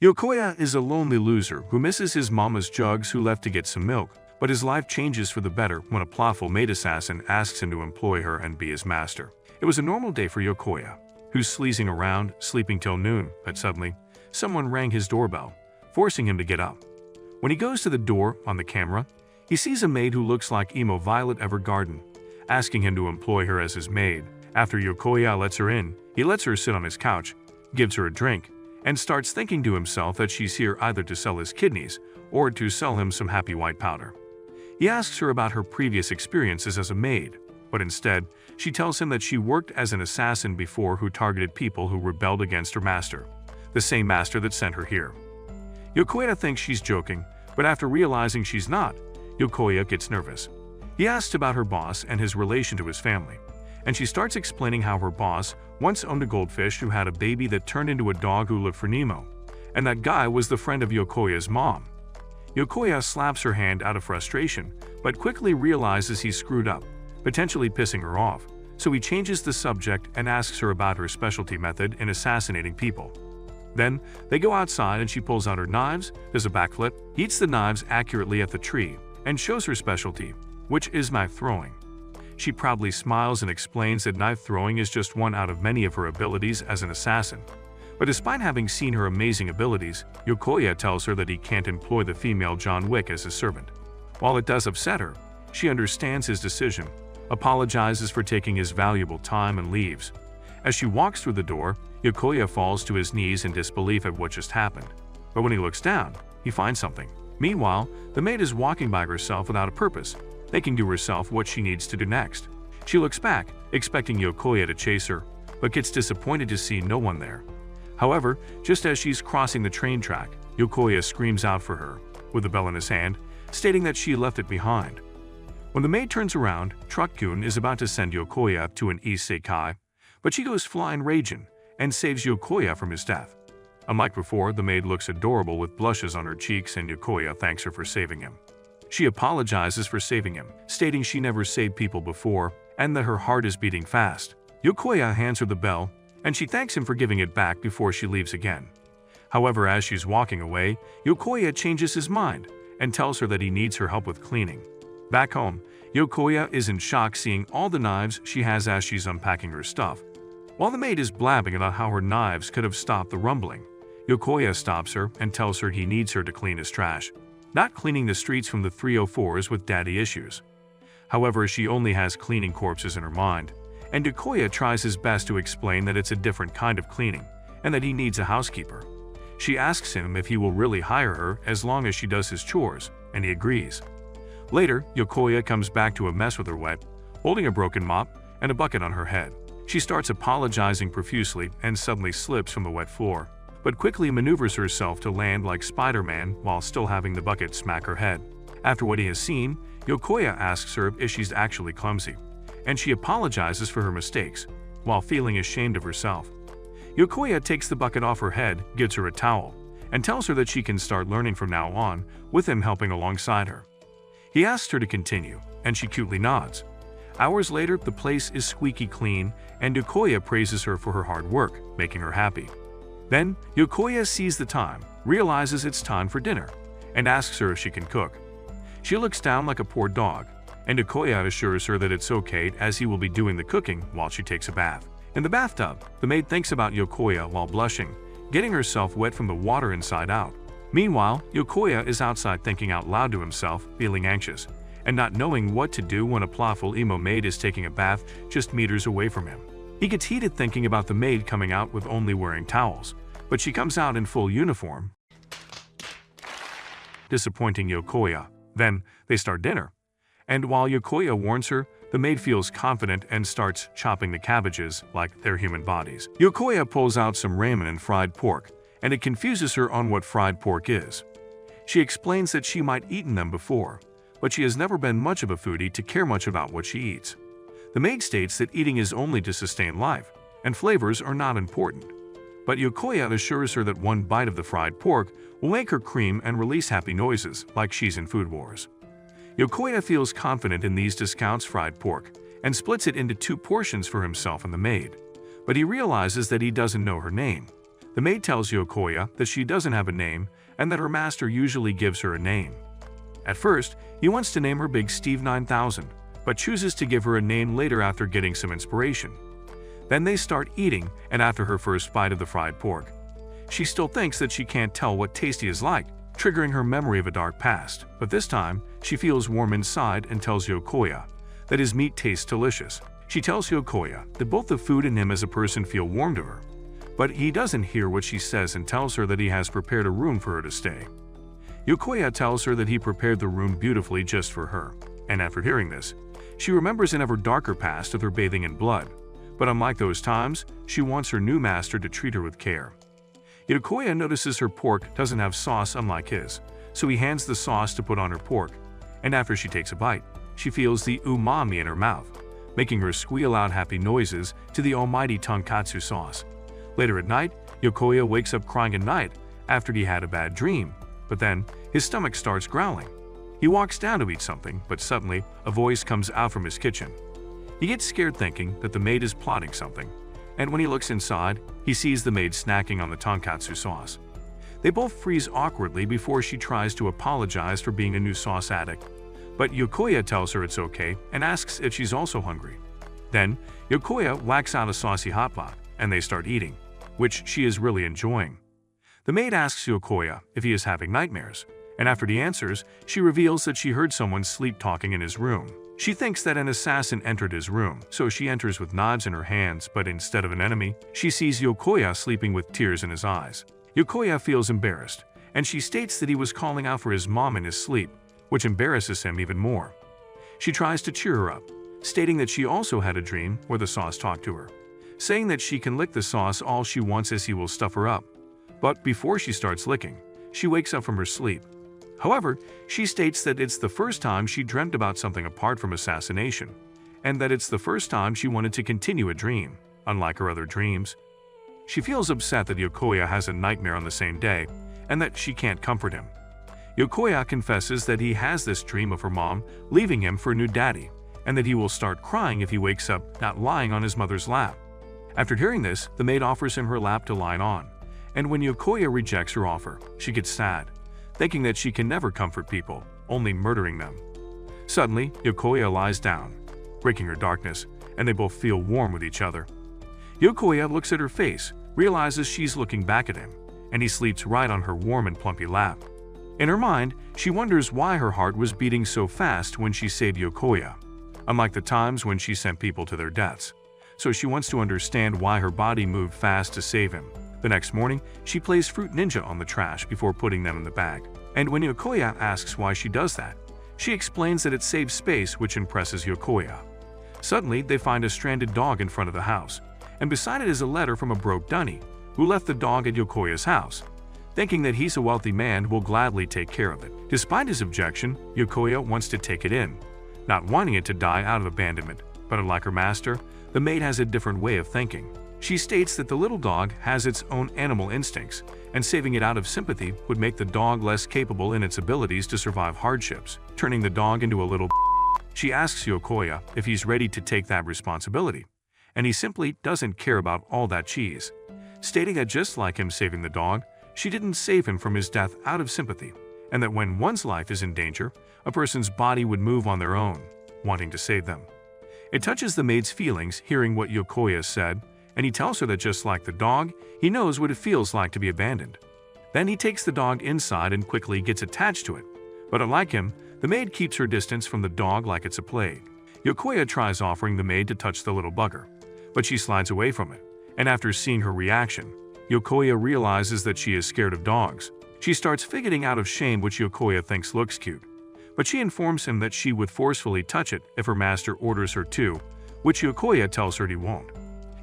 Yokoya is a lonely loser who misses his mama's jugs who left to get some milk, but his life changes for the better when a playful maid assassin asks him to employ her and be his master. It was a normal day for Yokoya, who's sleazing around, sleeping till noon, but suddenly, someone rang his doorbell, forcing him to get up. When he goes to the door on the camera, he sees a maid who looks like emo Violet Evergarden, asking him to employ her as his maid. After Yokoya lets her in, he lets her sit on his couch, gives her a drink, and starts thinking to himself that she's here either to sell his kidneys or to sell him some happy white powder. He asks her about her previous experiences as a maid, but instead, she tells him that she worked as an assassin before who targeted people who rebelled against her master, the same master that sent her here. Yokoya thinks she's joking, but after realizing she's not, Yokoya gets nervous. He asks about her boss and his relation to his family, and she starts explaining how her boss once owned a goldfish who had a baby that turned into a dog who looked for Nemo, and that guy was the friend of Yokoya's mom. Yokoya slaps her hand out of frustration, but quickly realizes he's screwed up, potentially pissing her off, so he changes the subject and asks her about her specialty method in assassinating people. Then, they go outside and she pulls out her knives, does a backflip, eats the knives accurately at the tree, and shows her specialty, which is knife throwing. She proudly smiles and explains that knife throwing is just one out of many of her abilities as an assassin. But despite having seen her amazing abilities, Yokoya tells her that he can't employ the female John Wick as his servant. While it does upset her, she understands his decision, apologizes for taking his valuable time and leaves. As she walks through the door, Yokoya falls to his knees in disbelief at what just happened. But when he looks down, he finds something. Meanwhile, the maid is walking by herself without a purpose, thinking to herself what she needs to do next. She looks back, expecting Yokoya to chase her, but gets disappointed to see no one there. However, just as she's crossing the train track, Yokoya screams out for her, with the bell in his hand, stating that she left it behind. When the maid turns around, Truck-kun is about to send Yokoya to an isekai, but she goes flying raging and saves Yokoya from his death. Unlike before, the maid looks adorable with blushes on her cheeks and Yokoya thanks her for saving him. She apologizes for saving him, stating she never saved people before and that her heart is beating fast. Yokoya hands her the bell, and she thanks him for giving it back before she leaves again. However, as she's walking away, Yokoya changes his mind and tells her that he needs her help with cleaning. Back home, Yokoya is in shock seeing all the knives she has as she's unpacking her stuff. While the maid is blabbing about how her knives could have stopped the rumbling, Yokoya stops her and tells her he needs her to clean his trash, not cleaning the streets from the 304s with daddy issues. However, she only has cleaning corpses in her mind, and Yokoya tries his best to explain that it's a different kind of cleaning and that he needs a housekeeper. She asks him if he will really hire her as long as she does his chores, and he agrees. Later, Yokoya comes back to a mess with her wet, holding a broken mop and a bucket on her head. She starts apologizing profusely and suddenly slips from the wet floor, but quickly maneuvers herself to land like Spider-Man while still having the bucket smack her head. After what he has seen, Yokoya asks her if she's actually clumsy, and she apologizes for her mistakes, while feeling ashamed of herself. Yokoya takes the bucket off her head, gives her a towel, and tells her that she can start learning from now on, with him helping alongside her. He asks her to continue, and she cutely nods. Hours later, the place is squeaky clean, and Yokoya praises her for her hard work, making her happy. Then, Yokoya sees the time, realizes it's time for dinner, and asks her if she can cook. She looks down like a poor dog, and Yokoya assures her that it's okay as he will be doing the cooking while she takes a bath. In the bathtub, the maid thinks about Yokoya while blushing, getting herself wet from the water inside out. Meanwhile, Yokoya is outside thinking out loud to himself, feeling anxious, and not knowing what to do when a playful emo maid is taking a bath just meters away from him. He gets heated thinking about the maid coming out with only wearing towels, but she comes out in full uniform, disappointing Yokoya. Then, they start dinner, and while Yokoya warns her, the maid feels confident and starts chopping the cabbages like they're human bodies. Yokoya pulls out some ramen and fried pork, and it confuses her on what fried pork is. She explains that she might eaten them before, but she has never been much of a foodie to care much about what she eats. The maid states that eating is only to sustain life, and flavors are not important. But Yokoya assures her that one bite of the fried pork will make her cream and release happy noises like she's in Food Wars. Yokoya feels confident in these discounts fried pork and splits it into 2 portions for himself and the maid. But he realizes that he doesn't know her name. The maid tells Yokoya that she doesn't have a name and that her master usually gives her a name. At first, he wants to name her Big Steve 9000, but chooses to give her a name later after getting some inspiration. Then they start eating, and after her first bite of the fried pork, she still thinks that she can't tell what tasty is like, triggering her memory of a dark past. But this time, she feels warm inside and tells Yokoya that his meat tastes delicious. She tells Yokoya that both the food and him as a person feel warm to her, but he doesn't hear what she says and tells her that he has prepared a room for her to stay. Yokoya tells her that he prepared the room beautifully just for her, and after hearing this, she remembers an ever darker past of her bathing in blood. But unlike those times, she wants her new master to treat her with care. Yokoya notices her pork doesn't have sauce unlike his, so he hands the sauce to put on her pork, and after she takes a bite, she feels the umami in her mouth, making her squeal out happy noises to the almighty tonkatsu sauce. Later at night, Yokoya wakes up crying at night after he had a bad dream, but then his stomach starts growling. He walks down to eat something, but suddenly a voice comes out from his kitchen. He gets scared thinking that the maid is plotting something, and when he looks inside, he sees the maid snacking on the tonkatsu sauce. They both freeze awkwardly before she tries to apologize for being a new sauce addict, but Yokoya tells her it's okay and asks if she's also hungry. Then, Yokoya whacks out a saucy hot pot, and they start eating, which she is really enjoying. The maid asks Yokoya if he is having nightmares, and after he answers, she reveals that she heard someone sleep-talking in his room. She thinks that an assassin entered his room, so she enters with knives in her hands, but instead of an enemy, she sees Yokoya sleeping with tears in his eyes. Yokoya feels embarrassed, and she states that he was calling out for his mom in his sleep, which embarrasses him even more. She tries to cheer her up, stating that she also had a dream where the sauce talked to her, saying that she can lick the sauce all she wants as he will stuff her up. But before she starts licking, she wakes up from her sleep. However, she states that it's the first time she dreamt about something apart from assassination, and that it's the first time she wanted to continue a dream, unlike her other dreams. She feels upset that Yokoya has a nightmare on the same day, and that she can't comfort him. Yokoya confesses that he has this dream of her mom leaving him for a new daddy, and that he will start crying if he wakes up not lying on his mother's lap. After hearing this, the maid offers him her lap to lie on, and when Yokoya rejects her offer, she gets sad, thinking that she can never comfort people, only murdering them. Suddenly, Yokoya lies down, breaking her darkness, and they both feel warm with each other. Yokoya looks at her face, realizes she's looking back at him, and he sleeps right on her warm and plumpy lap. In her mind, she wonders why her heart was beating so fast when she saved Yokoya, unlike the times when she sent people to their deaths. So she wants to understand why her body moved fast to save him. The next morning, she plays Fruit Ninja on the trash before putting them in the bag. And when Yokoya asks why she does that, she explains that it saves space, which impresses Yokoya. Suddenly, they find a stranded dog in front of the house, and beside it is a letter from a broke dunny, who left the dog at Yokoya's house, thinking that he's a wealthy man who will gladly take care of it. Despite his objection, Yokoya wants to take it in, not wanting it to die out of abandonment, but unlike her master, the maid has a different way of thinking. She states that the little dog has its own animal instincts, and saving it out of sympathy would make the dog less capable in its abilities to survive hardships, turning the dog into a little She asks Yokoya if he's ready to take that responsibility, and he simply doesn't care about all that cheese, stating that just like him saving the dog, she didn't save him from his death out of sympathy, and that when one's life is in danger, a person's body would move on their own, wanting to save them. It touches the maid's feelings hearing what Yokoya said, and he tells her that just like the dog, he knows what it feels like to be abandoned. Then he takes the dog inside and quickly gets attached to it. But unlike him, the maid keeps her distance from the dog like it's a plague. Yokoya tries offering the maid to touch the little bugger, but she slides away from it, and after seeing her reaction, Yokoya realizes that she is scared of dogs. She starts fidgeting out of shame, which Yokoya thinks looks cute, but she informs him that she would forcefully touch it if her master orders her to, which Yokoya tells her he won't.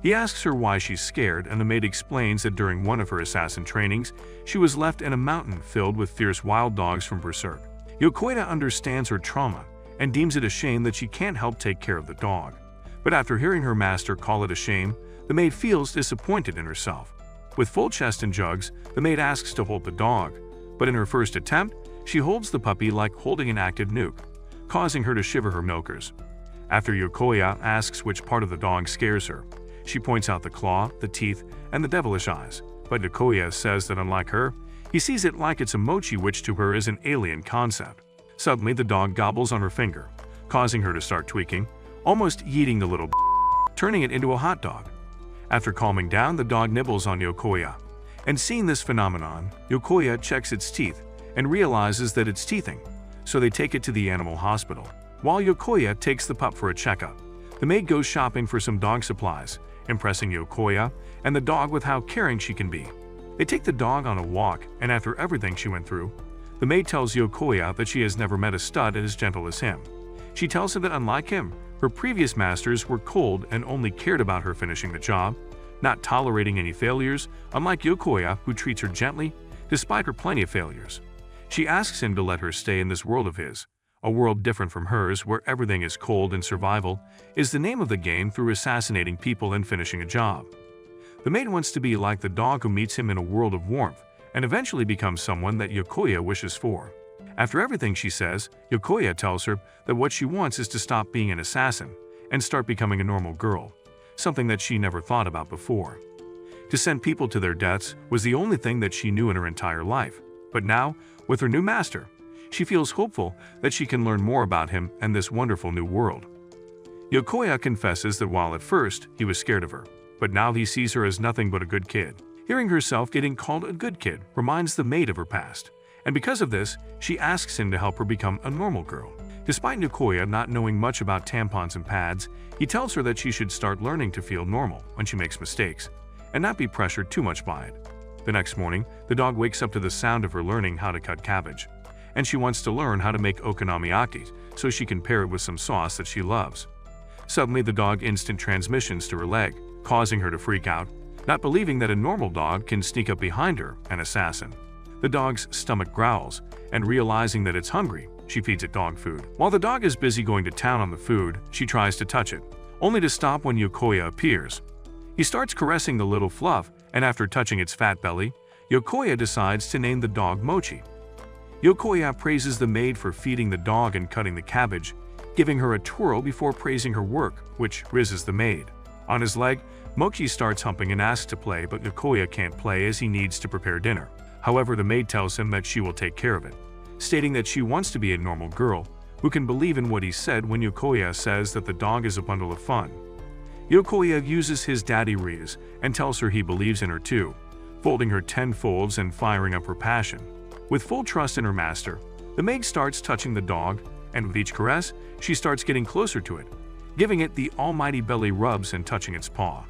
He asks her why she's scared, and the maid explains that during one of her assassin trainings, she was left in a mountain filled with fierce wild dogs from Berserk. Yokoya understands her trauma and deems it a shame that she can't help take care of the dog. But after hearing her master call it a shame, the maid feels disappointed in herself. With full chest and jugs, the maid asks to hold the dog, but in her first attempt, she holds the puppy like holding an active nuke, causing her to shiver her milkers. After Yokoya asks which part of the dog scares her, she points out the claw, the teeth, and the devilish eyes, But Yokoya says that unlike her, he sees it like it's a mochi, which to her is an alien concept. Suddenly, the dog gobbles on her finger, causing her to start tweaking, almost yeeting the little turning it into a hot dog. After calming down, the dog nibbles on Yokoya. And seeing this phenomenon, Yokoya checks its teeth and realizes that it's teething, so they take it to the animal hospital. While Yokoya takes the pup for a checkup, the maid goes shopping for some dog supplies, impressing Yokoya and the dog with how caring she can be. They take the dog on a walk, and after everything she went through, the maid tells Yokoya that she has never met a stud as gentle as him. She tells him that unlike him, her previous masters were cold and only cared about her finishing the job, not tolerating any failures, unlike Yokoya, who treats her gently, despite her plenty of failures. She asks him to let her stay in this world of his, a world different from hers where everything is cold and survival is the name of the game through assassinating people and finishing a job. The maid wants to be like the dog who meets him in a world of warmth and eventually becomes someone that Yokoya wishes for. After everything she says, Yokoya tells her that what she wants is to stop being an assassin and start becoming a normal girl, something that she never thought about before. To send people to their deaths was the only thing that she knew in her entire life, but now, with her new master, she feels hopeful that she can learn more about him and this wonderful new world. Yokoya confesses that while at first he was scared of her, but now he sees her as nothing but a good kid. Hearing herself getting called a good kid reminds the maid of her past, and because of this, she asks him to help her become a normal girl. Despite Yokoya not knowing much about tampons and pads, he tells her that she should start learning to feel normal when she makes mistakes, and not be pressured too much by it. The next morning, the dog wakes up to the sound of her learning how to cut cabbage, and she wants to learn how to make okonomiyaki so she can pair it with some sauce that she loves. Suddenly, the dog instant transmissions to her leg, causing her to freak out, not believing that a normal dog can sneak up behind her, an assassin. The dog's stomach growls, and realizing that it's hungry, she feeds it dog food. While the dog is busy going to town on the food, she tries to touch it, only to stop when Yokoya appears. He starts caressing the little fluff, and after touching its fat belly, Yokoya decides to name the dog Mochi. Yokoya praises the maid for feeding the dog and cutting the cabbage, giving her a twirl before praising her work, which rizzes the maid. On his leg, Mochi starts humping and asks to play, but Yokoya can't play as he needs to prepare dinner. However, the maid tells him that she will take care of it, stating that she wants to be a normal girl who can believe in what he said when Yokoya says that the dog is a bundle of fun. Yokoya uses his daddy Riz and tells her he believes in her too, folding her 10 folds and firing up her passion. With full trust in her master, the maid starts touching the dog, and with each caress, she starts getting closer to it, giving it the almighty belly rubs and touching its paw.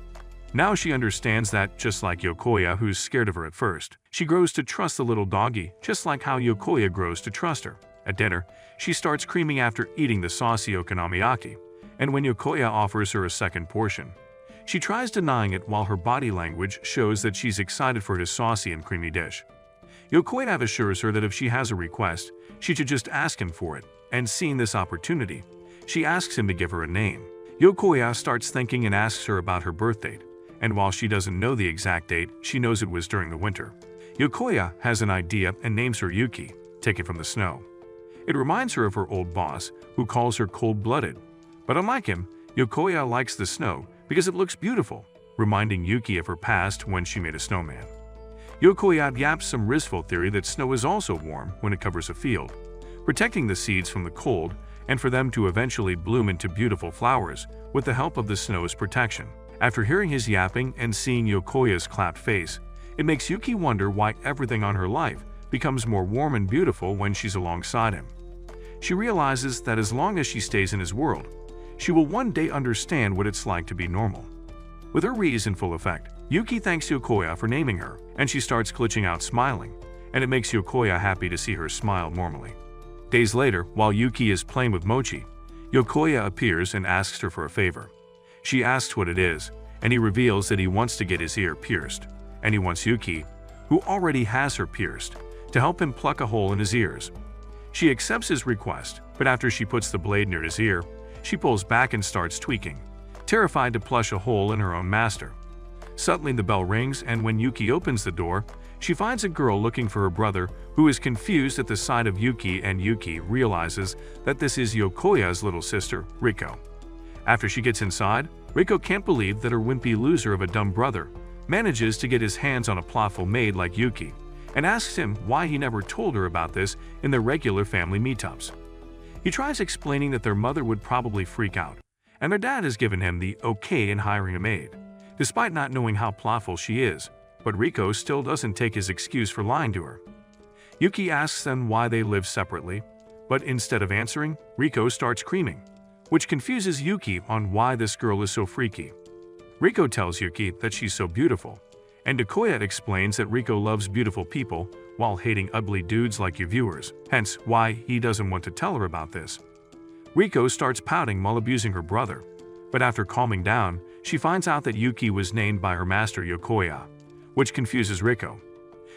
Now she understands that, just like Yokoya, who's scared of her at first, she grows to trust the little doggy, just like how Yokoya grows to trust her. At dinner, she starts creaming after eating the saucy okonomiyaki, and when Yokoya offers her a second portion, she tries denying it while her body language shows that she's excited for his saucy and creamy dish. Yokoya assures her that if she has a request, she should just ask him for it, and seeing this opportunity, she asks him to give her a name. Yokoya starts thinking and asks her about her birth date, and while she doesn't know the exact date, she knows it was during the winter. Yokoya has an idea and names her Yuki, taken from the snow. It reminds her of her old boss, who calls her cold-blooded. But unlike him, Yokoya likes the snow because it looks beautiful, reminding Yuki of her past when she made a snowman. Yokoya yaps some Rizful theory that snow is also warm when it covers a field, protecting the seeds from the cold and for them to eventually bloom into beautiful flowers with the help of the snow's protection. After hearing his yapping and seeing Yokoya's clapped face, it makes Yuki wonder why everything on her life becomes more warm and beautiful when she's alongside him. She realizes that as long as she stays in his world, she will one day understand what it's like to be normal. With her Riz in full effect, Yuki thanks Yokoya for naming her, and she starts glitching out smiling, and it makes Yokoya happy to see her smile normally. Days later, while Yuki is playing with Mochi, Yokoya appears and asks her for a favor. She asks what it is, and he reveals that he wants to get his ear pierced, and he wants Yuki, who already has her pierced, to help him pluck a hole in his ears. She accepts his request, but after she puts the blade near his ear, she pulls back and starts tweaking, terrified to plush a hole in her own master. Suddenly the bell rings, and when Yuki opens the door, she finds a girl looking for her brother, who is confused at the sight of Yuki, and Yuki realizes that this is Yokoya's little sister, Riko. After she gets inside, Riko can't believe that her wimpy loser of a dumb brother manages to get his hands on a plotful maid like Yuki, and asks him why he never told her about this in their regular family meetups. He tries explaining that their mother would probably freak out, and their dad has given him the okay in hiring a maid, despite not knowing how plotful she is, but Rico still doesn't take his excuse for lying to her. Yuki asks them why they live separately, but instead of answering, Rico starts screaming, which confuses Yuki on why this girl is so freaky. Rico tells Yuki that she's so beautiful, and Okoye explains that Rico loves beautiful people while hating ugly dudes like you viewers, hence why he doesn't want to tell her about this. Rico starts pouting while abusing her brother, but after calming down, she finds out that Yuki was named by her master Yokoya, which confuses Rico.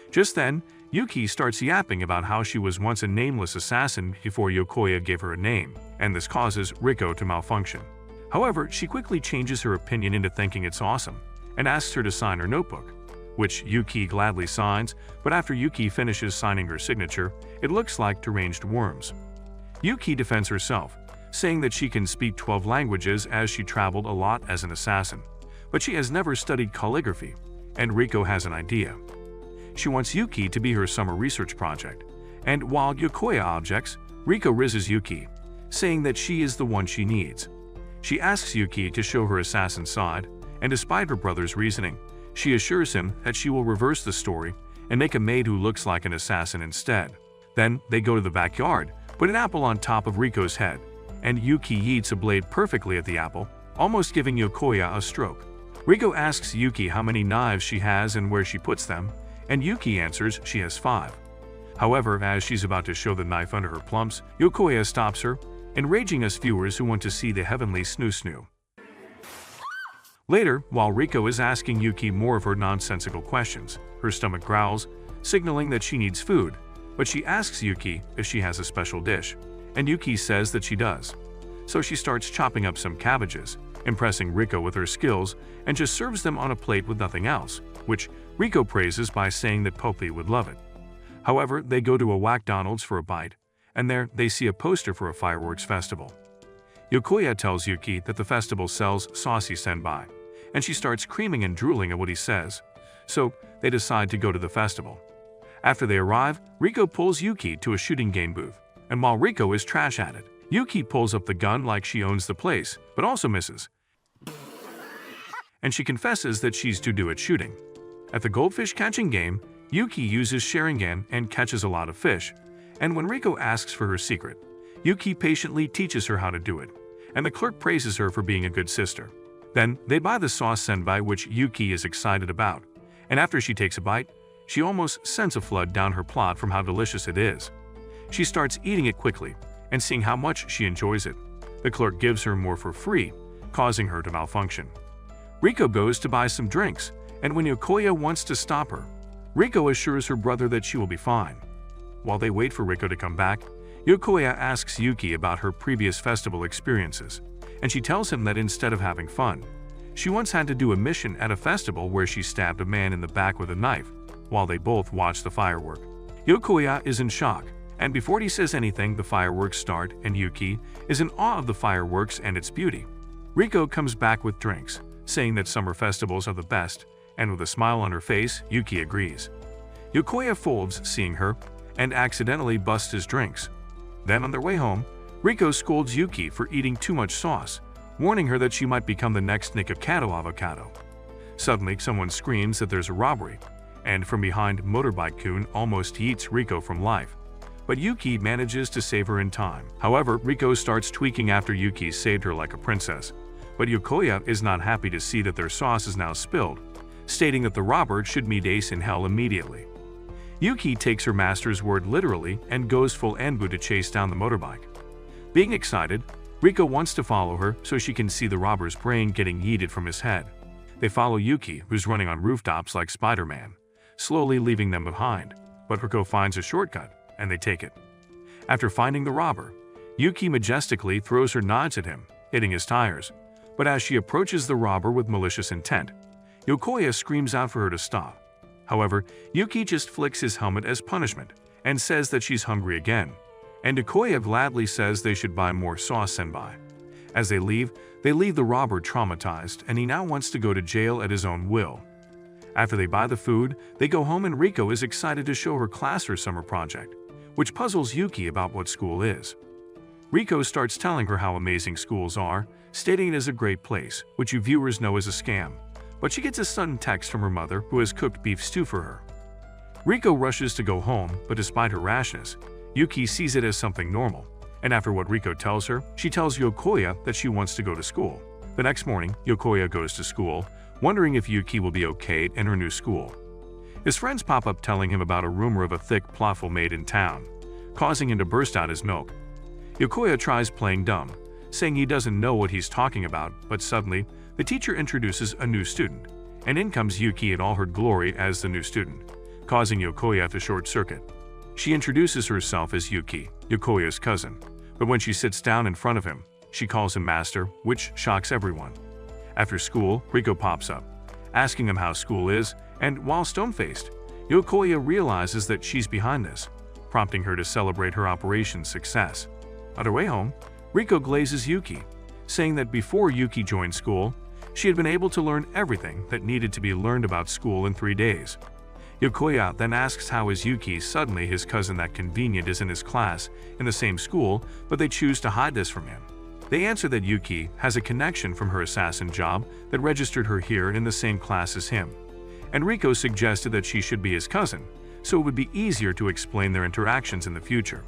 Just then, Yuki starts yapping about how she was once a nameless assassin before Yokoya gave her a name, and this causes Rico to malfunction. However, she quickly changes her opinion into thinking it's awesome, and asks her to sign her notebook, which Yuki gladly signs, but after Yuki finishes signing her signature, it looks like deranged worms. Yuki defends herself, saying that she can speak 12 languages as she traveled a lot as an assassin, but she has never studied calligraphy, and Rico has an idea. She wants Yuki to be her summer research project, and while Yokoya objects, Rico rizzes Yuki, saying that she is the one she needs. She asks Yuki to show her assassin side, and despite her brother's reasoning, she assures him that she will reverse the story and make a maid who looks like an assassin instead. Then they go to the backyard, put an apple on top of Rico's head, and Yuki yeets a blade perfectly at the apple, almost giving Yokoya a stroke. Rico asks Yuki how many knives she has and where she puts them, and Yuki answers she has 5. However, as she's about to show the knife under her plumps, Yokoya stops her, enraging us viewers who want to see the heavenly snoo-snoo. Later, while Rico is asking Yuki more of her nonsensical questions, her stomach growls, signaling that she needs food, but she asks Yuki if she has a special dish, and Yuki says that she does. So she starts chopping up some cabbages, impressing Rico with her skills, and just serves them on a plate with nothing else, which Rico praises by saying that Poppy would love it. However, they go to a McDonald's for a bite, and there they see a poster for a fireworks festival. Yokoya tells Yuki that the festival sells saucy senpai, and she starts screaming and drooling at what he says, so they decide to go to the festival. After they arrive, Rico pulls Yuki to a shooting game booth, and while Rico is trash at it, Yuki pulls up the gun like she owns the place, but also misses. And she confesses that she's too good at shooting. At the goldfish catching game, Yuki uses Sharingan and catches a lot of fish, and when Rico asks for her secret, Yuki patiently teaches her how to do it, and the clerk praises her for being a good sister. Then, they buy the sauce senpai which Yuki is excited about, and after she takes a bite, she almost sends a flood down her plot from how delicious it is. She starts eating it quickly, and seeing how much she enjoys it, the clerk gives her more for free, causing her to malfunction. Rico goes to buy some drinks, and when Yokoya wants to stop her, Rico assures her brother that she will be fine. While they wait for Rico to come back, Yokoya asks Yuki about her previous festival experiences, and she tells him that instead of having fun, she once had to do a mission at a festival where she stabbed a man in the back with a knife, while they both watch the firework. Yokoya is in shock, and before he says anything, the fireworks start and Yuki is in awe of the fireworks and its beauty. Rico comes back with drinks, saying that summer festivals are the best, and with a smile on her face, Yuki agrees. Yokoya folds seeing her, and accidentally busts his drinks. Then on their way home, Rico scolds Yuki for eating too much sauce, warning her that she might become the next Nikocado avocado. Suddenly, someone screams that there's a robbery, and from behind, Motorbike-kun almost yeets Rico from life. But Yuki manages to save her in time. However, Rico starts tweaking after Yuki saved her like a princess, but Yokoya is not happy to see that their sauce is now spilled, stating that the robber should meet Ace in hell immediately. Yuki takes her master's word literally and goes full Anbu to chase down the motorbike. Being excited, Rico wants to follow her so she can see the robber's brain getting yeeted from his head. They follow Yuki, who's running on rooftops like Spider-Man, slowly leaving them behind, but Rico finds a shortcut, and they take it. After finding the robber, Yuki majestically throws her knives at him, hitting his tires, but as she approaches the robber with malicious intent, Yokoya screams out for her to stop. However, Yuki just flicks his helmet as punishment and says that she's hungry again, and Yokoya gladly says they should buy more sauce senpai. As they leave the robber traumatized, and he now wants to go to jail at his own will. After they buy the food, they go home and Riko is excited to show her class her summer project, which puzzles Yuki about what school is. Riko starts telling her how amazing schools are, stating it is a great place, which you viewers know is a scam, but she gets a sudden text from her mother who has cooked beef stew for her. Riko rushes to go home, but despite her rashness, Yuki sees it as something normal, and after what Riko tells her, she tells Yokoya that she wants to go to school. The next morning, Yokoya goes to school, wondering if Yuki will be okay in her new school. His friends pop up telling him about a rumor of a thick, plothful maid in town, causing him to burst out his milk. Yokoya tries playing dumb, saying he doesn't know what he's talking about, but suddenly, the teacher introduces a new student, and in comes Yuki in all her glory as the new student, causing Yokoya to short-circuit. She introduces herself as Yuki, Yokoya's cousin, but when she sits down in front of him, she calls him master, which shocks everyone. After school, Riko pops up, asking him how school is, and while stone-faced, Yokoya realizes that she's behind this, prompting her to celebrate her operation's success. On her way home, Riko glazes Yuki, saying that before Yuki joined school, she had been able to learn everything that needed to be learned about school in 3 days. Yokoya then asks how is Yuki suddenly his cousin that convenient is in his class in the same school, but they choose to hide this from him. They answer that Yuki has a connection from her assassin job that registered her here in the same class as him, and Riko suggested that she should be his cousin, so it would be easier to explain their interactions in the future.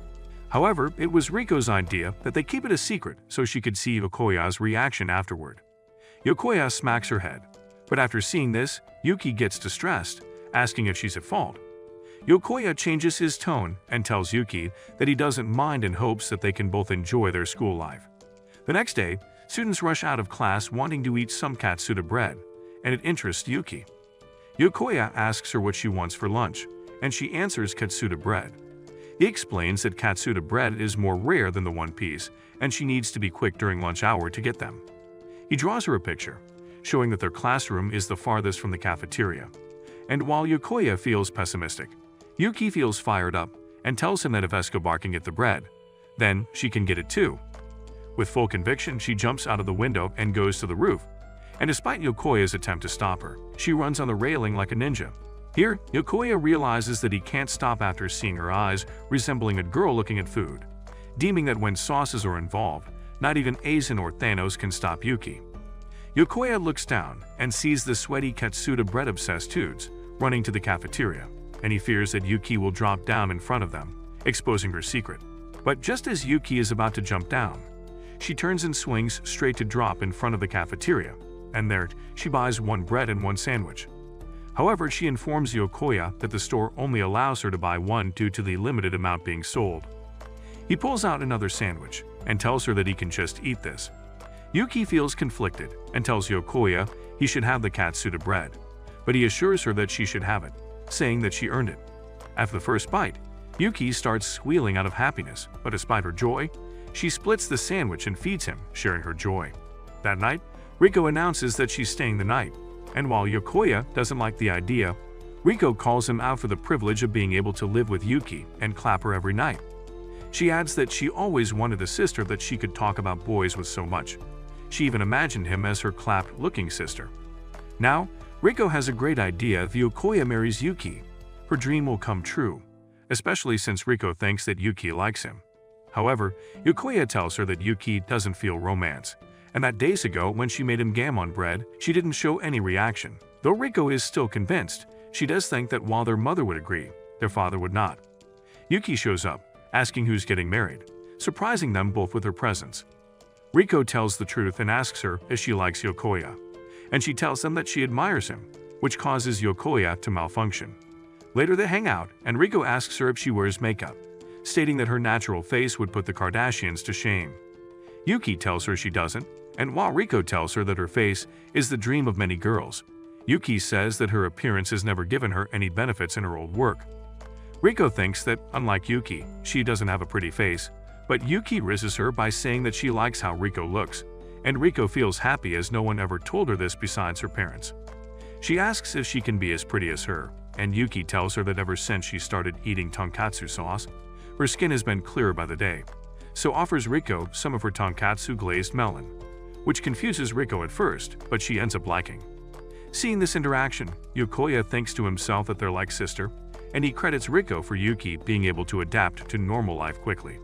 However, it was Riko's idea that they keep it a secret so she could see Yokoya's reaction afterward. Yokoya smacks her head, but after seeing this, Yuki gets distressed, asking if she's at fault. Yokoya changes his tone and tells Yuki that he doesn't mind and hopes that they can both enjoy their school life. The next day, students rush out of class wanting to eat some katsuta bread, and it interests Yuki. Yokoya asks her what she wants for lunch, and she answers katsuta bread. He explains that katsuta bread is more rare than the one piece, and she needs to be quick during lunch hour to get them. He draws her a picture, showing that their classroom is the farthest from the cafeteria. And while Yokoya feels pessimistic, Yuki feels fired up and tells him that if Escobar can get the bread, then she can get it too. With full conviction, she jumps out of the window and goes to the roof, and despite Yokoya's attempt to stop her, she runs on the railing like a ninja. Here, Yokoya realizes that he can't stop after seeing her eyes resembling a girl looking at food, deeming that when sauces are involved, not even Aizen or Thanos can stop Yuki. Yokoya looks down and sees the sweaty katsuta bread-obsessed dudes running to the cafeteria, and he fears that Yuki will drop down in front of them, exposing her secret. But just as Yuki is about to jump down, she turns and swings straight to drop in front of the cafeteria, and there she buys one bread and one sandwich. However, she informs Yokoya that the store only allows her to buy one due to the limited amount being sold. He pulls out another sandwich and tells her that he can just eat this. Yuki feels conflicted and tells Yokoya he should have the katsuta bread, but he assures her that she should have it, saying that she earned it. After the first bite, Yuki starts squealing out of happiness, but despite her joy, she splits the sandwich and feeds him, sharing her joy. That night, Riko announces that she's staying the night, and while Yokoya doesn't like the idea, Riko calls him out for the privilege of being able to live with Yuki and clap her every night. She adds that she always wanted a sister that she could talk about boys with so much. She even imagined him as her clapped-looking sister. Now, Riko has a great idea. If Yokoya marries Yuki, her dream will come true, especially since Riko thinks that Yuki likes him. However, Yokoya tells her that Yuki doesn't feel romance, and that days ago when she made him gammon bread, she didn't show any reaction. Though Riko is still convinced, she does think that while their mother would agree, their father would not. Yuki shows up, asking who's getting married, surprising them both with her presence. Riko tells the truth and asks her if she likes Yokoya, and she tells them that she admires him, which causes Yokoya to malfunction. Later they hang out, and Riko asks her if she wears makeup, stating that her natural face would put the Kardashians to shame. Yuki tells her she doesn't, and while Riko tells her that her face is the dream of many girls, Yuki says that her appearance has never given her any benefits in her old work. Riko thinks that, unlike Yuki, she doesn't have a pretty face, but Yuki rizzes her by saying that she likes how Riko looks, and Riko feels happy as no one ever told her this besides her parents. She asks if she can be as pretty as her, and Yuki tells her that ever since she started eating tonkatsu sauce, her skin has been clearer by the day, so offers Riko some of her tonkatsu glazed melon, which confuses Riko at first, but she ends up liking. Seeing this interaction, Yokoya thinks to himself that they're like sister, and he credits Riko for Yuki being able to adapt to normal life quickly.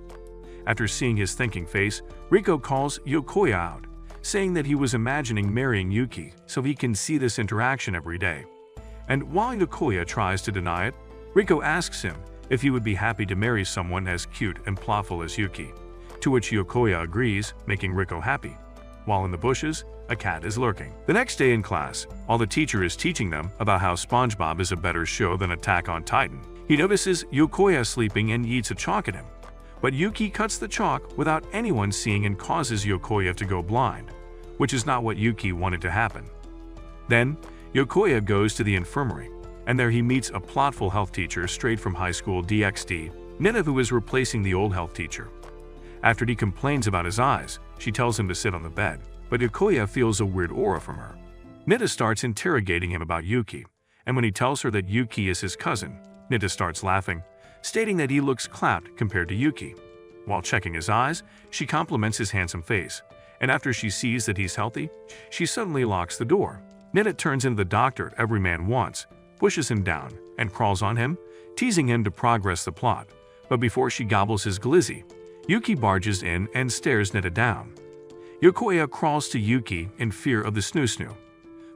After seeing his thinking face, Riko calls Yokoya out, saying that he was imagining marrying Yuki so he can see this interaction every day. And while Yokoya tries to deny it, Riko asks him if he would be happy to marry someone as cute and playful as Yuki, to which Yokoya agrees, making Riko happy. While in the bushes, a cat is lurking. The next day in class, while the teacher is teaching them about how SpongeBob is a better show than Attack on Titan, he notices Yokoya sleeping and eats a chalk at him. But Yuki cuts the chalk without anyone seeing and causes Yokoya to go blind, which is not what Yuki wanted to happen. Then, Yokoya goes to the infirmary, and there he meets a plotful health teacher straight from high school DxD, Nina, who is replacing the old health teacher. After he complains about his eyes, she tells him to sit on the bed, but Yokoya feels a weird aura from her. Nita starts interrogating him about Yuki, and when he tells her that Yuki is his cousin, Nita starts laughing, stating that he looks clapped compared to Yuki. While checking his eyes, she compliments his handsome face, and after she sees that he's healthy, she suddenly locks the door. Nita turns into the doctor every man wants, pushes him down, and crawls on him, teasing him to progress the plot. But before she gobbles his glizzy, Yuki barges in and stares Nita down. Yokoya crawls to Yuki in fear of the snoo-snoo.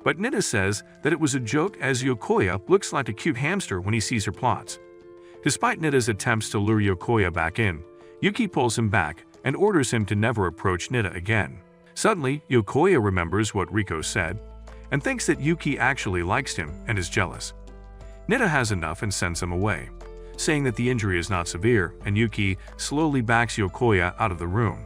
But Nita says that it was a joke, as Yokoya looks like a cute hamster when he sees her plots. Despite Nita's attempts to lure Yokoya back in, Yuki pulls him back and orders him to never approach Nita again. Suddenly, Yokoya remembers what Riko said and thinks that Yuki actually likes him and is jealous. Nita has enough and sends him away, saying that the injury is not severe, and Yuki slowly backs Yokoya out of the room.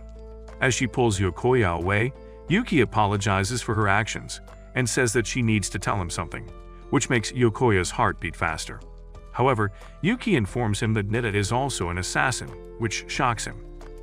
As she pulls Yokoya away, Yuki apologizes for her actions and says that she needs to tell him something, which makes Yokoya's heart beat faster. However, Yuki informs him that Nita is also an assassin, which shocks him.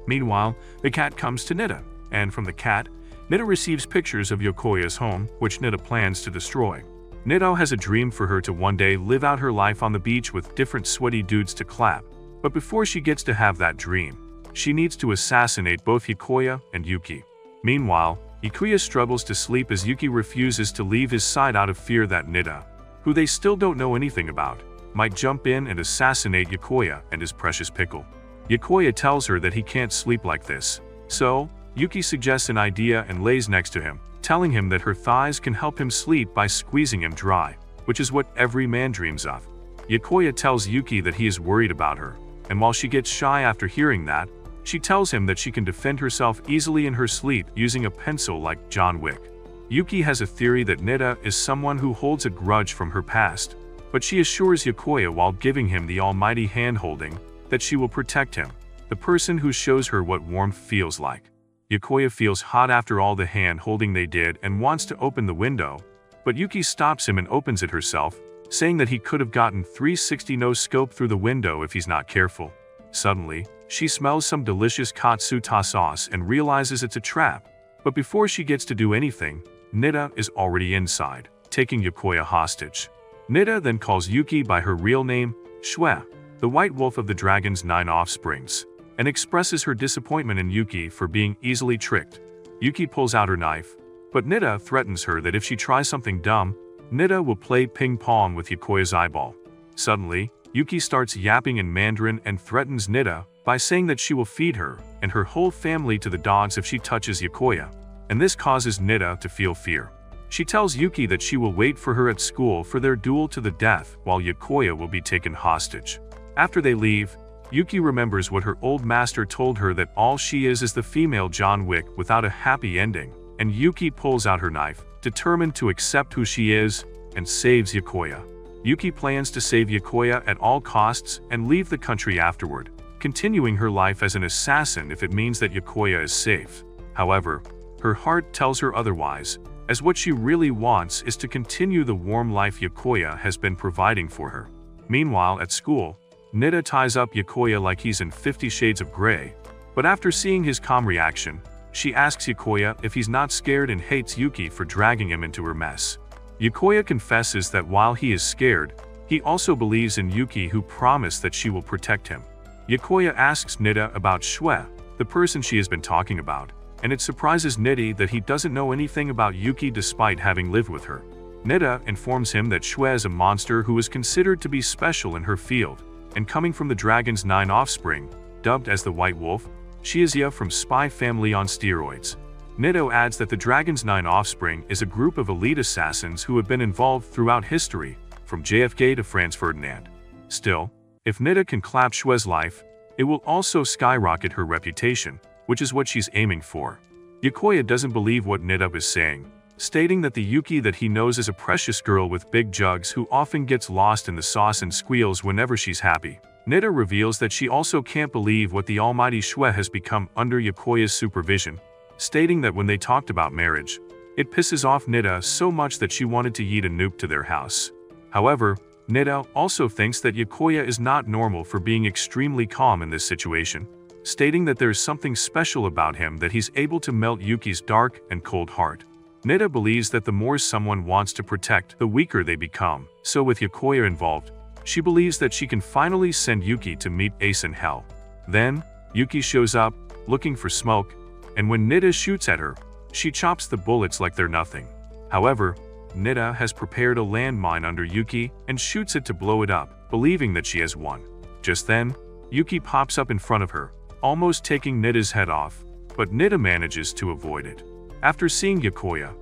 Meanwhile, the cat comes to Nita, and from the cat, Nita receives pictures of Yokoya's home, which Nita plans to destroy. Nita has a dream for her to one day live out her life on the beach with different sweaty dudes to clap, but before she gets to have that dream, she needs to assassinate both Yokoya and Yuki. Meanwhile, Yokoya struggles to sleep as Yuki refuses to leave his side out of fear that Nita, who they still don't know anything about, might jump in and assassinate Yokoya and his precious pickle. Yokoya tells her that he can't sleep like this, so Yuki suggests an idea and lays next to him, telling him that her thighs can help him sleep by squeezing him dry, which is what every man dreams of. Yokoya tells Yuki that he is worried about her, and while she gets shy after hearing that, she tells him that she can defend herself easily in her sleep using a pencil like John Wick. Yuki has a theory that Nita is someone who holds a grudge from her past, but she assures Yokoya while giving him the almighty hand-holding that she will protect him, the person who shows her what warmth feels like. Yokoya feels hot after all the hand-holding they did and wants to open the window, but Yuki stops him and opens it herself, saying that he could have gotten 360 no-scope through the window if he's not careful. Suddenly, she smells some delicious katsuta sauce and realizes it's a trap, but before she gets to do anything, Nita is already inside, taking Yokoya hostage. Nita then calls Yuki by her real name, Shue, the white wolf of the dragon's 9 offsprings, and expresses her disappointment in Yuki for being easily tricked. Yuki pulls out her knife, but Nita threatens her that if she tries something dumb, Nita will play ping-pong with Yokoya's eyeball. Suddenly, Yuki starts yapping in Mandarin and threatens Nita by saying that she will feed her and her whole family to the dogs if she touches Yokoya, and this causes Nita to feel fear. She tells Yuki that she will wait for her at school for their duel to the death while Yokoya will be taken hostage. After they leave, Yuki remembers what her old master told her, that all she is the female John Wick without a happy ending, and Yuki pulls out her knife, determined to accept who she is, and saves Yokoya. Yuki plans to save Yokoya at all costs and leave the country afterward, continuing her life as an assassin if it means that Yokoya is safe. However, her heart tells her otherwise, as what she really wants is to continue the warm life Yokoya has been providing for her. Meanwhile, at school, Nita ties up Yokoya like he's in 50 Shades of Grey, but after seeing his calm reaction, she asks Yokoya if he's not scared and hates Yuki for dragging him into her mess. Yokoya confesses that while he is scared, he also believes in Yuki, who promised that she will protect him. Yokoya asks Nita about Shue, the person she has been talking about, and it surprises Nita that he doesn't know anything about Yuki despite having lived with her. Nida informs him that Shue is a monster who is considered to be special in her field, and coming from the dragon's 9 offspring, dubbed as the White Wolf, she is Ya from Spy Family on steroids. Nida adds that the dragon's 9 offspring is a group of elite assassins who have been involved throughout history, from JFK to Franz Ferdinand. Still, if Nida can clap Shue's life, it will also skyrocket her reputation, which is what she's aiming for. Yokoya doesn't believe what Nida is saying, stating that the Yuki that he knows is a precious girl with big jugs who often gets lost in the sauce and squeals whenever she's happy. Nida reveals that she also can't believe what the almighty Shue has become under Yokoya's supervision, stating that when they talked about marriage, it pisses off Nida so much that she wanted to yeet a nuke to their house. However, Nida also thinks that Yokoya is not normal for being extremely calm in this situation, stating that there's something special about him that he's able to melt Yuki's dark and cold heart. Nida believes that the more someone wants to protect, the weaker they become, so with Yokoya involved, she believes that she can finally send Yuki to meet Ace in hell. Then, Yuki shows up, looking for smoke, and when Nida shoots at her, she chops the bullets like they're nothing. However, Nida has prepared a landmine under Yuki and shoots it to blow it up, believing that she has won. Just then, Yuki pops up in front of her, almost taking Nida's head off, but Nida manages to avoid it. After seeing Yokoya,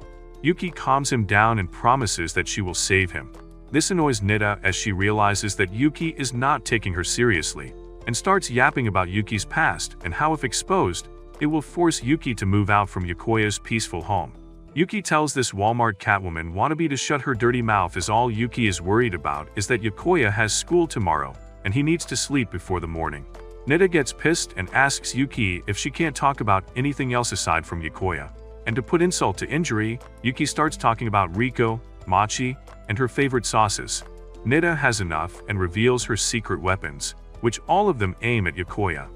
Yuki calms him down and promises that she will save him. This annoys Nida as she realizes that Yuki is not taking her seriously, and starts yapping about Yuki's past and how if exposed, it will force Yuki to move out from Yokoya's peaceful home. Yuki tells this Walmart Catwoman wannabe to shut her dirty mouth as all Yuki is worried about is that Yokoya has school tomorrow, and he needs to sleep before the morning. Nida gets pissed and asks Yuki if she can't talk about anything else aside from Yokoya. And to put insult to injury, Yuki starts talking about Riko, Machi, and her favorite sauces. Nida has enough and reveals her secret weapons, which all of them aim at Yokoya,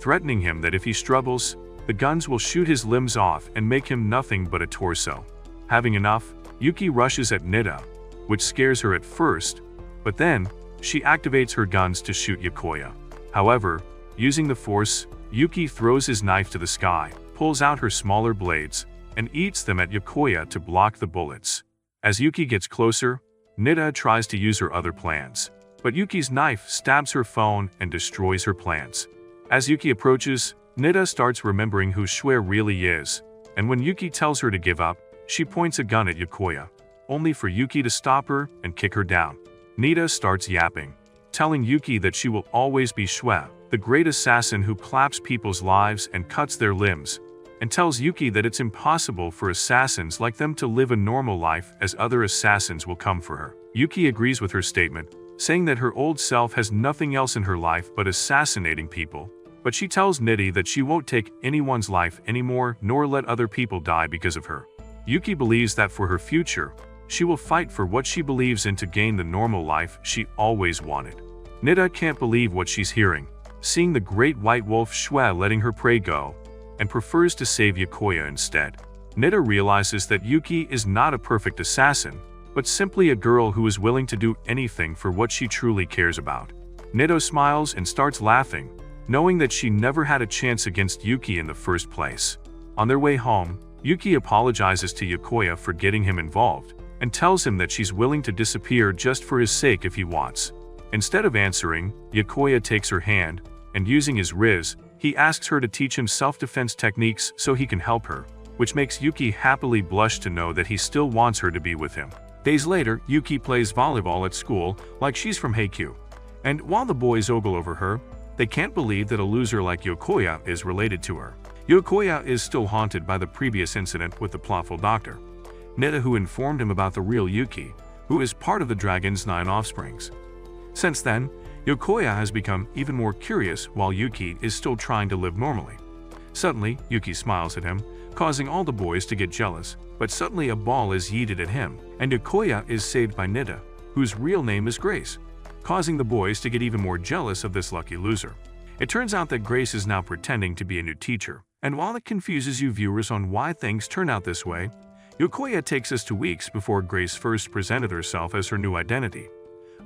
threatening him that if he struggles, the guns will shoot his limbs off and make him nothing but a torso. Having enough, Yuki rushes at Nida, which scares her at first, but then, she activates her guns to shoot Yokoya. However, using the force, Yuki throws his knife to the sky, pulls out her smaller blades, and eats them at Yokoya to block the bullets. As Yuki gets closer, Nida tries to use her other plans, but Yuki's knife stabs her phone and destroys her plans. As Yuki approaches, Nida starts remembering who Shue really is, and when Yuki tells her to give up, she points a gun at Yokoya, only for Yuki to stop her and kick her down. Nida starts yapping, telling Yuki that she will always be Shue, the great assassin who claps people's lives and cuts their limbs, and tells Yuki that it's impossible for assassins like them to live a normal life as other assassins will come for her. Yuki agrees with her statement, saying that her old self has nothing else in her life but assassinating people, but she tells Nida that she won't take anyone's life anymore nor let other people die because of her. Yuki believes that for her future, she will fight for what she believes in to gain the normal life she always wanted. Nida can't believe what she's hearing, seeing the great white wolf Shue letting her prey go, and prefers to save Yokoya instead. Nida realizes that Yuki is not a perfect assassin, but simply a girl who is willing to do anything for what she truly cares about. Nida smiles and starts laughing, knowing that she never had a chance against Yuki in the first place. On their way home, Yuki apologizes to Yokoya for getting him involved, and tells him that she's willing to disappear just for his sake if he wants. Instead of answering, Yokoya takes her hand, and using his riz, he asks her to teach him self-defense techniques so he can help her, which makes Yuki happily blush to know that he still wants her to be with him. Days later, Yuki plays volleyball at school like she's from Haikyuu. And while the boys ogle over her, they can't believe that a loser like Yokoya is related to her. Yokoya is still haunted by the previous incident with the plotful doctor, Nida, who informed him about the real Yuki, who is part of the dragon's 9 offsprings. Since then, Yokoya has become even more curious while Yuki is still trying to live normally. Suddenly, Yuki smiles at him, causing all the boys to get jealous, but suddenly a ball is yeeted at him, and Yokoya is saved by Nida, whose real name is Grace, causing the boys to get even more jealous of this lucky loser. It turns out that Grace is now pretending to be a new teacher, and while it confuses you viewers on why things turn out this way, Yokoya takes us to weeks before Grace first presented herself as her new identity,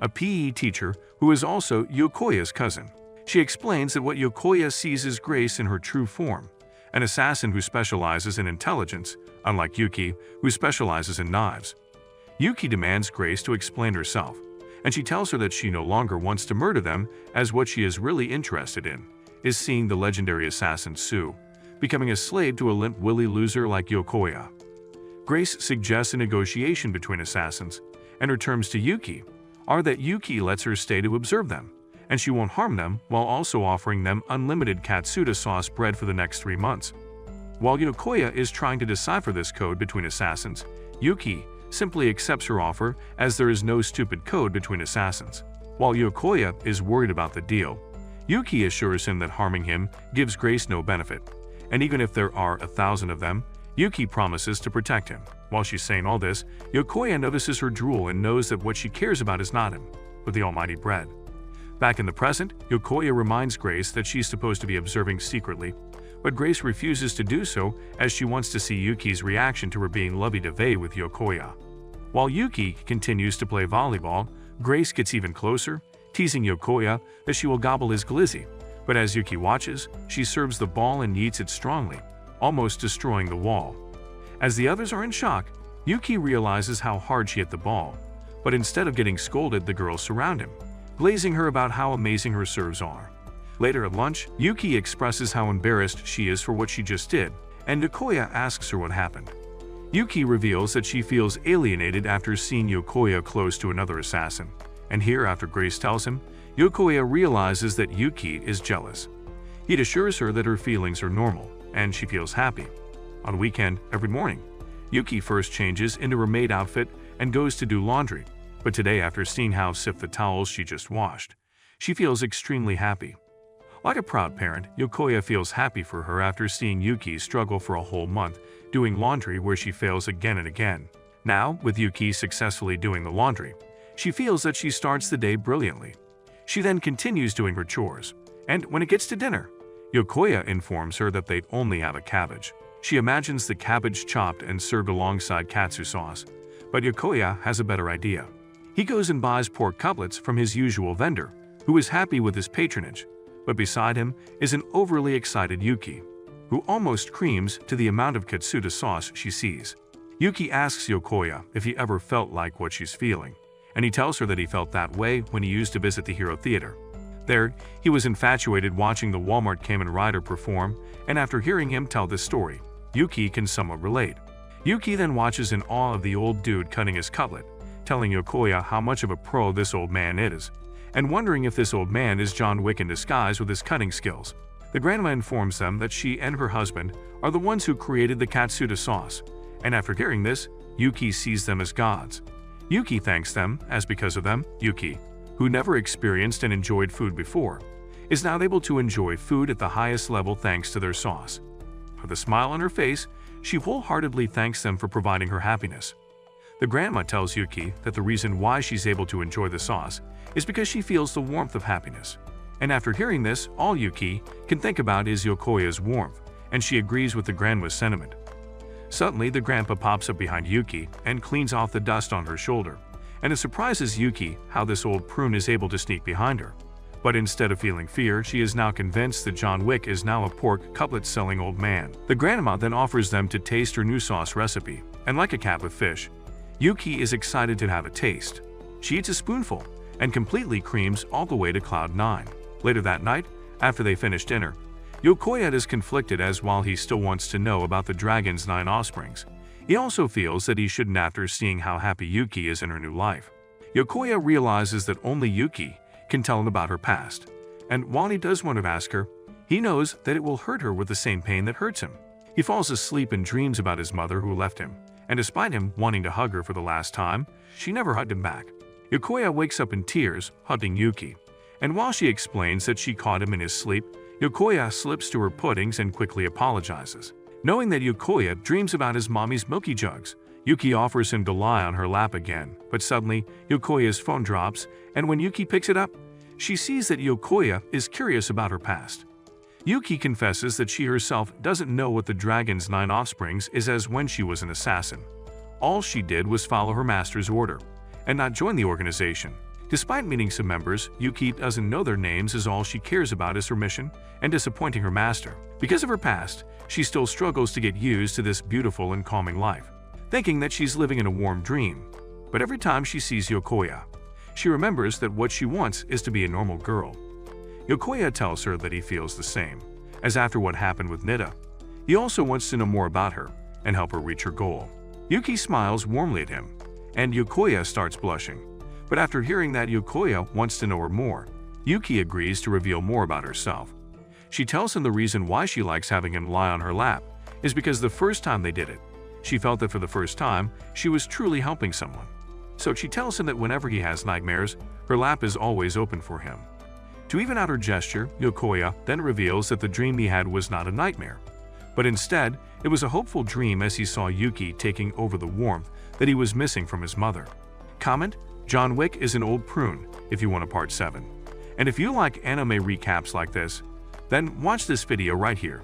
a PE teacher who is also Yokoya's cousin. She explains that what Yokoya sees is Grace in her true form, an assassin who specializes in intelligence, unlike Yuki, who specializes in knives. Yuki demands Grace to explain herself, and she tells her that she no longer wants to murder them, as what she is really interested in is seeing the legendary assassin Sue becoming a slave to a limp-willy loser like Yokoya. Grace suggests a negotiation between assassins, and her terms to Yuki are that Yuki lets her stay to observe them, and she won't harm them, while also offering them unlimited katsuta sauce bread for the next 3 months. While Yokoya is trying to decipher this code between assassins, Yuki simply accepts her offer, as there is no stupid code between assassins. While Yokoya is worried about the deal, Yuki assures him that harming him gives Grace no benefit, and even if there are 1,000 of them, Yuki promises to protect him. While she's saying all this, Yokoya notices her drool and knows that what she cares about is not him, but the almighty bread. Back in the present, Yokoya reminds Grace that she's supposed to be observing secretly, but Grace refuses to do so, as she wants to see Yuki's reaction to her being lovey-dovey with Yokoya. While Yuki continues to play volleyball, Grace gets even closer, teasing Yokoya that she will gobble his glizzy, but as Yuki watches, she serves the ball and yeets it strongly, almost destroying the wall. As the others are in shock, Yuki realizes how hard she hit the ball, but instead of getting scolded, the girls surround him, glazing her about how amazing her serves are. Later at lunch, Yuki expresses how embarrassed she is for what she just did, and Yokoya asks her what happened. Yuki reveals that she feels alienated after seeing Yokoya close to another assassin, and here, after Grace tells him, Yokoya realizes that Yuki is jealous. He assures her that her feelings are normal, and she feels happy. On weekend, every morning, Yuki first changes into her maid outfit and goes to do laundry, but today, after seeing how sift the towels she just washed, she feels extremely happy. Like a proud parent, Yokoya feels happy for her after seeing Yuki struggle for a whole month doing laundry where she fails again and again. Now, with Yuki successfully doing the laundry, she feels that she starts the day brilliantly. She then continues doing her chores, and when it gets to dinner, Yokoya informs her that they only have a cabbage. She imagines the cabbage chopped and served alongside katsu sauce, but Yokoya has a better idea. He goes and buys pork cutlets from his usual vendor, who is happy with his patronage, but beside him is an overly excited Yuki, who almost creams to the amount of katsuta sauce she sees. Yuki asks Yokoya if he ever felt like what she's feeling, and he tells her that he felt that way when he used to visit the Hero Theater. There, he was infatuated watching the Walmart Kamen Rider perform, and after hearing him tell this story, Yuki can somewhat relate. Yuki then watches in awe of the old dude cutting his cutlet, telling Yokoya how much of a pro this old man is, and wondering if this old man is John Wick in disguise with his cutting skills. The grandma informs them that she and her husband are the ones who created the katsuta sauce, and after hearing this, Yuki sees them as gods. Yuki thanks them, as because of them, Yuki, who never experienced and enjoyed food before, is now able to enjoy food at the highest level thanks to their sauce. With a smile on her face, she wholeheartedly thanks them for providing her happiness. The grandma tells Yuki that the reason why she's able to enjoy the sauce is because she feels the warmth of happiness. And after hearing this, all Yuki can think about is Yokoya's warmth, and she agrees with the grandma's sentiment. Suddenly, the grandpa pops up behind Yuki and cleans off the dust on her shoulder, and it surprises Yuki how this old prune is able to sneak behind her. But instead of feeling fear, she is now convinced that John Wick is now a pork cutlet-selling old man. The grandma then offers them to taste her new sauce recipe, and like a cat with fish, Yuki is excited to have a taste. She eats a spoonful and completely creams all the way to cloud 9. Later that night, after they finish dinner, Yokoya is conflicted, as while he still wants to know about the dragon's 9 offsprings, he also feels that he shouldn't after seeing how happy Yuki is in her new life. Yokoya realizes that only Yuki can tell him about her past, and while he does want to ask her, he knows that it will hurt her with the same pain that hurts him. He falls asleep and dreams about his mother who left him, and despite him wanting to hug her for the last time, she never hugged him back. Yokoya wakes up in tears, hugging Yuki, and while she explains that she caught him in his sleep, Yokoya slips to her puddings and quickly apologizes. Knowing that Yokoya dreams about his mommy's milky jugs, Yuki offers him to lie on her lap again, but suddenly, Yokoya's phone drops, and when Yuki picks it up, she sees that Yokoya is curious about her past. Yuki confesses that she herself doesn't know what the dragon's 9 offsprings is, as when she was an assassin, all she did was follow her master's order and not join the organization. Despite meeting some members, Yuki doesn't know their names, as all she cares about is her mission and disappointing her master. Because of her past, she still struggles to get used to this beautiful and calming life, thinking that she's living in a warm dream. But every time she sees Yokoya, she remembers that what she wants is to be a normal girl. Yokoya tells her that he feels the same, as after what happened with Nita, he also wants to know more about her and help her reach her goal. Yuki smiles warmly at him, and Yokoya starts blushing. But after hearing that Yokoya wants to know her more, Yuki agrees to reveal more about herself. She tells him the reason why she likes having him lie on her lap is because the first time they did it, she felt that for the first time, she was truly helping someone. So she tells him that whenever he has nightmares, her lap is always open for him. To even out her gesture, Yokoya then reveals that the dream he had was not a nightmare, but instead, it was a hopeful dream as he saw Yuki taking over the warmth that he was missing from his mother. Comment: John Wick is an old prune if you want a part 7. And if you like anime recaps like this, then watch this video right here.